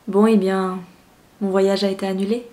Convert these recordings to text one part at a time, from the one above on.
Bon, eh bien, mon voyage a été annulé.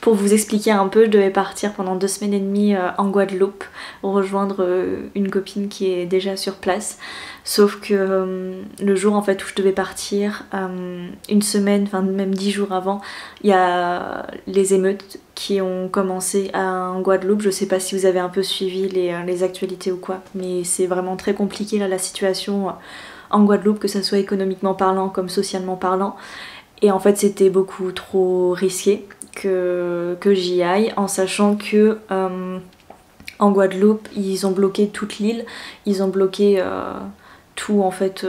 Pour vous expliquer un peu, je devais partir pendant 2 semaines et demie en Guadeloupe, rejoindre une copine qui est déjà sur place. Sauf que le jour en fait où je devais partir, une semaine, enfin même 10 jours avant, il y a les émeutes qui ont commencé en Guadeloupe. Je sais pas si vous avez un peu suivi les actualités ou quoi, mais c'est vraiment très compliqué là la situation en Guadeloupe, que ça soit économiquement parlant comme socialement parlant. Et en fait c'était beaucoup trop risqué que j'y aille, en sachant que en Guadeloupe ils ont bloqué toute l'île, ils ont bloqué tout en fait,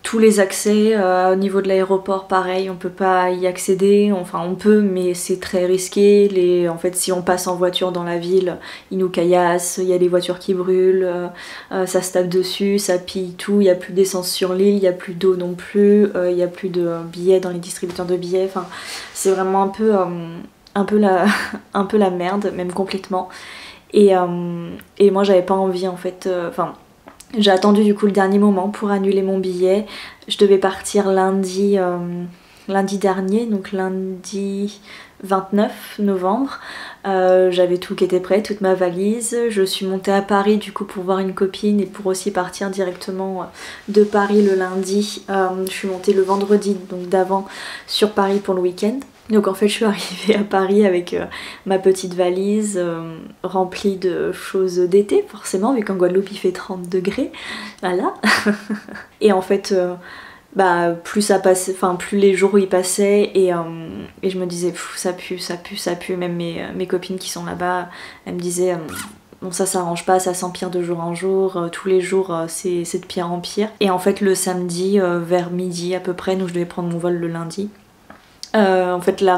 tous les accès. Au niveau de l'aéroport pareil, on peut pas y accéder, enfin on peut mais c'est très risqué. En fait si on passe en voiture dans la ville, ils nous caillassent, il y a des voitures qui brûlent, ça se tape dessus, ça pille tout, il n'y a plus d'essence sur l'île, il n'y a plus d'eau non plus, il n'y a plus de billets dans les distributeurs de billets, enfin c'est vraiment un peu un peu la merde, même complètement. Et moi j'avais pas envie en fait, enfin j'ai attendu du coup le dernier moment pour annuler mon billet. Je devais partir lundi dernier, donc lundi 29 novembre. J'avais tout qui était prêt, toute ma valise. Je suis montée à Paris du coup pour voir une copine et pour aussi partir directement de Paris le lundi. Je suis montée le vendredi donc d'avant sur Paris pour le week-end. Donc en fait je suis arrivée à Paris avec ma petite valise remplie de choses d'été forcément, vu qu'en Guadeloupe il fait 30 degrés, voilà. Et en fait bah plus ça passait, enfin plus les jours où ils passaient et je me disais ça pue, ça pue, ça pue. Même mes copines qui sont là-bas, elles me disaient bon ça s'arrange pas, ça s'empire de jour en jour, tous les jours c'est de pire en pire. Et en fait le samedi vers midi à peu près, donc je devais prendre mon vol le lundi. En fait la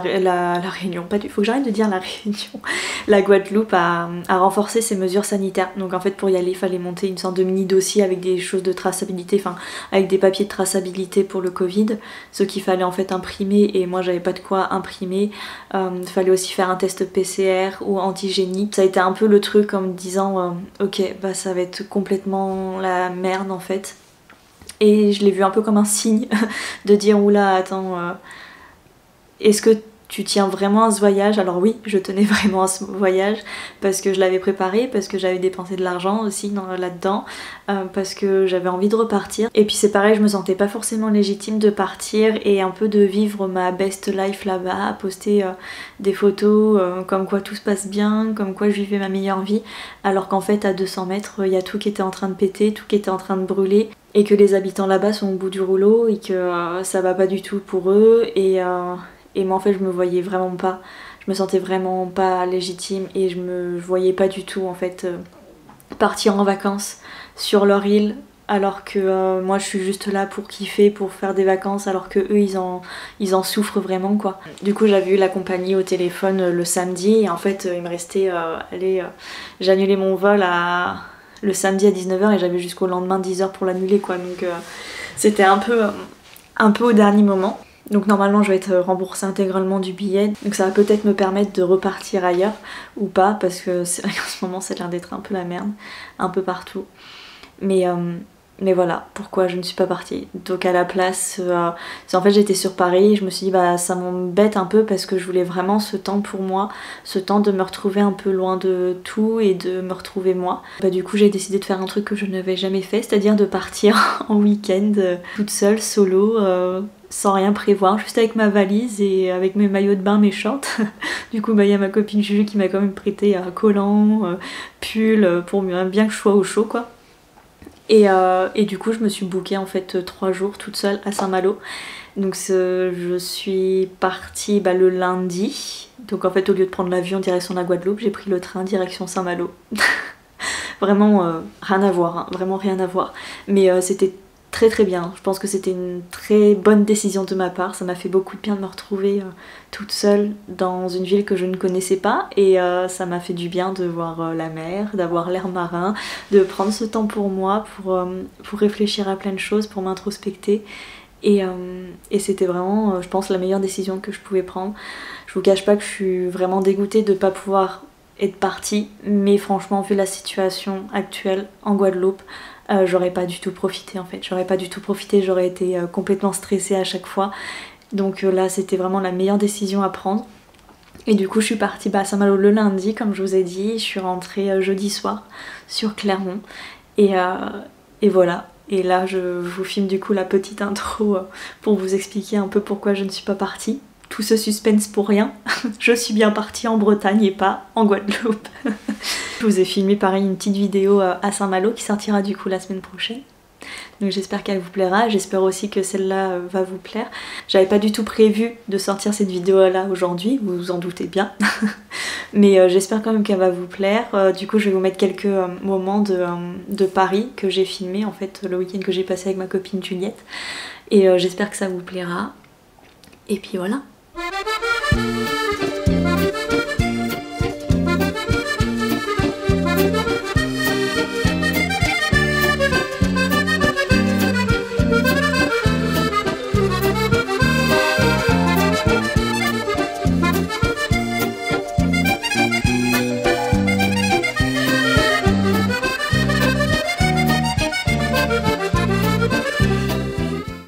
Réunion, pas du, faut que j'arrête de dire la Réunion, la Guadeloupe a renforcé ses mesures sanitaires. Donc en fait pour y aller il fallait monter une sorte de mini dossier avec des choses de traçabilité, enfin avec des papiers de traçabilité pour le Covid, ce qu'il fallait en fait imprimer et moi j'avais pas de quoi imprimer. Il fallait aussi faire un test PCR ou antigénique. Ça a été un peu le truc en me disant ok bah ça va être complètement la merde en fait. Et je l'ai vu un peu comme un signe de dire oula attends, est-ce que tu tiens vraiment à ce voyage? Alors oui, je tenais vraiment à ce voyage parce que je l'avais préparé, parce que j'avais dépensé de l'argent aussi là-dedans, parce que j'avais envie de repartir. Et puis c'est pareil, je me sentais pas forcément légitime de partir et un peu de vivre ma best life là-bas, poster des photos comme quoi tout se passe bien, comme quoi je vivais ma meilleure vie, alors qu'en fait à 200 mètres, il y a tout qui était en train de péter, tout qui était en train de brûler. Et que les habitants là-bas sont au bout du rouleau et que ça va pas du tout pour eux et moi en fait je me voyais vraiment pas, je me sentais vraiment pas légitime et je me voyais pas du tout en fait partir en vacances sur leur île alors que moi je suis juste là pour kiffer, pour faire des vacances alors que eux ils en souffrent vraiment quoi. Du coup j'avais eu la compagnie au téléphone le samedi et en fait il me restait, j'ai annulé mon vol le samedi à 19h et j'avais jusqu'au lendemain 10h pour l'annuler quoi, donc c'était un peu au dernier moment. Donc normalement je vais être remboursée intégralement du billet, donc ça va peut-être me permettre de repartir ailleurs ou pas, parce que c'est vrai qu'en ce moment ça a l'air d'être un peu la merde, un peu partout. Mais voilà pourquoi je ne suis pas partie. Donc à la place, en fait j'étais sur Paris et je me suis dit bah ça m'embête un peu parce que je voulais vraiment ce temps pour moi, ce temps de me retrouver un peu loin de tout et de me retrouver moi. Bah du coup j'ai décidé de faire un truc que je n'avais jamais fait, c'est-à-dire de partir en week-end toute seule, solo, sans rien prévoir, juste avec ma valise et avec mes maillots de bain, mes shorts. Du coup bah il y a ma copine Juju qui m'a quand même prêté un collant, pull, pour bien que je sois au chaud quoi. Et du coup je me suis bookée en fait 3 jours toute seule à Saint-Malo. Donc je suis partie le lundi. Donc en fait au lieu de prendre l'avion direction la Guadeloupe, j'ai pris le train direction Saint-Malo. Vraiment rien à voir, hein, vraiment rien à voir. Mais c'était très très bien. Je pense que c'était une très bonne décision de ma part. Ça m'a fait beaucoup de bien de me retrouver toute seule dans une ville que je ne connaissais pas et ça m'a fait du bien de voir la mer, d'avoir l'air marin, de prendre ce temps pour moi, pour réfléchir à plein de choses, pour m'introspecter. Et c'était vraiment, je pense, la meilleure décision que je pouvais prendre. Je vous cache pas que je suis vraiment dégoûtée de ne pas pouvoir être partie, mais franchement, vu la situation actuelle en Guadeloupe, j'aurais pas du tout profité en fait. J'aurais pas du tout profité, j'aurais été complètement stressée à chaque fois. Donc là, c'était vraiment la meilleure décision à prendre. Et du coup, je suis partie à Saint-Malo le lundi, comme je vous ai dit. Je suis rentrée jeudi soir sur Clermont. Et voilà. Et là, je vous filme du coup la petite intro pour vous expliquer un peu pourquoi je ne suis pas partie. Tout ce suspense pour rien. Je suis bien partie en Bretagne et pas en Guadeloupe. Je vous ai filmé pareil une petite vidéo à Saint-Malo qui sortira du coup la semaine prochaine. Donc j'espère qu'elle vous plaira, j'espère aussi que celle-là va vous plaire. J'avais pas du tout prévu de sortir cette vidéo-là aujourd'hui, vous vous en doutez bien. Mais j'espère quand même qu'elle va vous plaire. Du coup je vais vous mettre quelques moments de Paris que j'ai filmé en fait le week-end que j'ai passé avec ma copine Juliette. Et j'espère que ça vous plaira. Et puis voilà.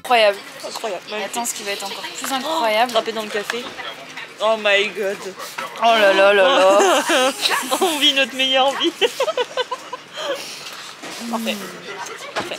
Incroyable. Incroyable. Et attends, ce qui va être encore plus incroyable. Frapper dans le café. Oh my god. Oh là là là là. On vit notre meilleure vie. Parfait. Parfait.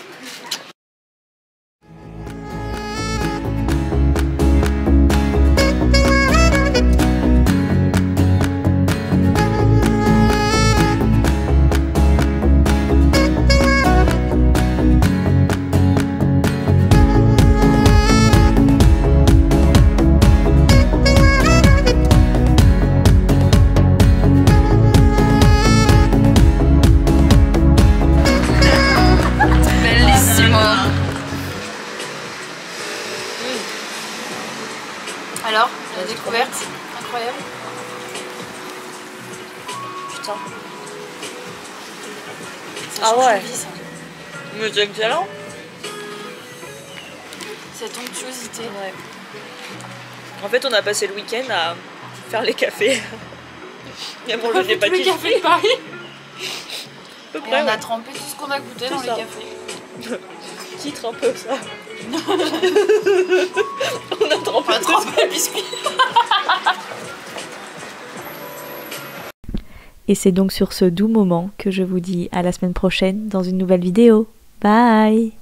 Alors, la découverte, incroyable. Putain. Ça Ah change ouais. la vie, ça. Mais c'est excellent. Cette onctuosité. Ouais. En fait, on a passé le week-end à faire les cafés. Et à manger des Tous les pâtisseries. cafés de Paris. À peu Et près, on a ouais. trempé tout ce qu'on a goûté dans les ça. cafés. Titre un peu ça. On a trempé On a trempé les biscuits. Et c'est donc sur ce doux moment que je vous dis à la semaine prochaine dans une nouvelle vidéo. Bye!